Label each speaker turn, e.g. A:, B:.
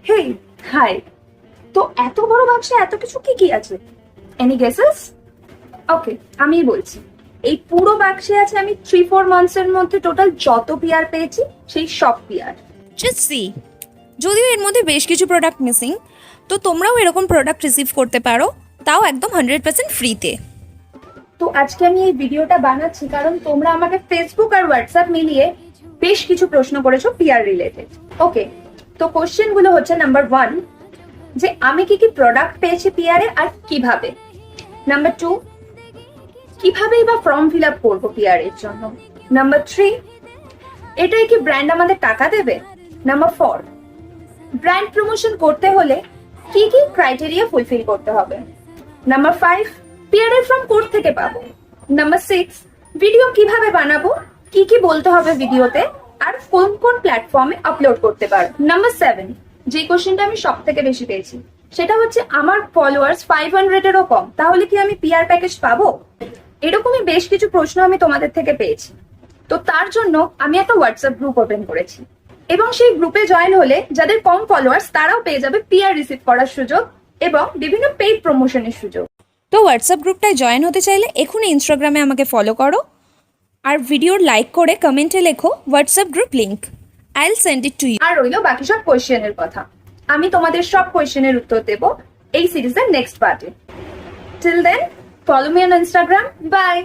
A: হেই, high. তো এত বড় বাক্সে এত কিছু কি কি আছে? Any guesses? ওকে, আমিই বলছি। এই পুরো বাক্সে আছে আমি 3-4 মান্থস এর মধ্যে টোটাল যত পিআর পেয়েছি সেই সব পিআর।
B: জাস্ট সি, যদিও এর মধ্যে বেশ কিছু প্রোডাক্ট মিসিং, তো তোমরাও এরকম প্রোডাক্ট রিসিভ করতে পারো, তাও একদম 100% ফ্রিতে।
A: তো আজকে আমি এই ভিডিওটা বানাচ্ছি কারণ তোমরা আমাকে ফেসবুক আর হোয়াটসঅ্যাপ মিলিয়ে বেশ কিছু প্রশ্ন করেছো পিআর রিলেটেড। ওকে, তো কোশ্চেন গুলো হচ্ছে নাম্বার 1, যে আমি কি কি প্রোডাক্ট পেয়েছি পিআর এ আর কিভাবে। নাম্বার 2, কিভাবেই বা ফর্ম ফিল আপ করবো পিআর এর জন্য। নাম্বার 3, এটাই কি ব্র্যান্ড আমাদের টাকা দেবে। নাম্বার 4, ব্র্যান্ড প্রমোশন করতে হলে কি কি ক্রাইটেরিয়া ফুলফিল করতে হবে। নাম্বার 5, পিআর এর ফর্ম কোথা থেকে পাবো। নাম্বার 6, ভিডিও কিভাবে বানাবো, কি কি বলতে হবে ভিডিওতে, আর কোন কোন প্ল্যাটফর্মে আপলোড করতে পারো। নাম্বার 7, যে কোশ্চেনটা আমি সব থেকে বেশি পেয়েছি সেটা হচ্ছে আমার ফলোয়ার্স 500 এরও কম, তাহলে কি আমি পিআর প্যাকেজ পাবো। এরকমই বেশ কিছু প্রশ্ন আমি তোমাদের থেকে পেয়েছি। তো তার জন্য আমি একটা হোয়াটসঅ্যাপ গ্রুপ ওপেন করেছি এবং সেই গ্রুপে জয়েন হলে যাদের কম ফলোয়ার্স তারাও পেয়ে যাবে পিআর রিসিভ করার সুযোগ এবং বিভিন্ন পেইড প্রমোশনের সুযোগ।
B: তো হোয়াটসঅ্যাপ গ্রুপটায় জয়েন হতে চাইলে এখনই ইনস্টাগ্রামে আমাকে ফলো করো আর ভিডিওর লাইক করে কমেন্টে লেখো WhatsApp group link, I will send it to you.
A: আর রইল বাকি সব কোয়েশ্চেনের কথা। আমি তোমাদের সব কোয়েশ্চেনের উত্তর দেব এই সিরিজের নেক্সট পার্টে। Till then, follow me on Instagram. By.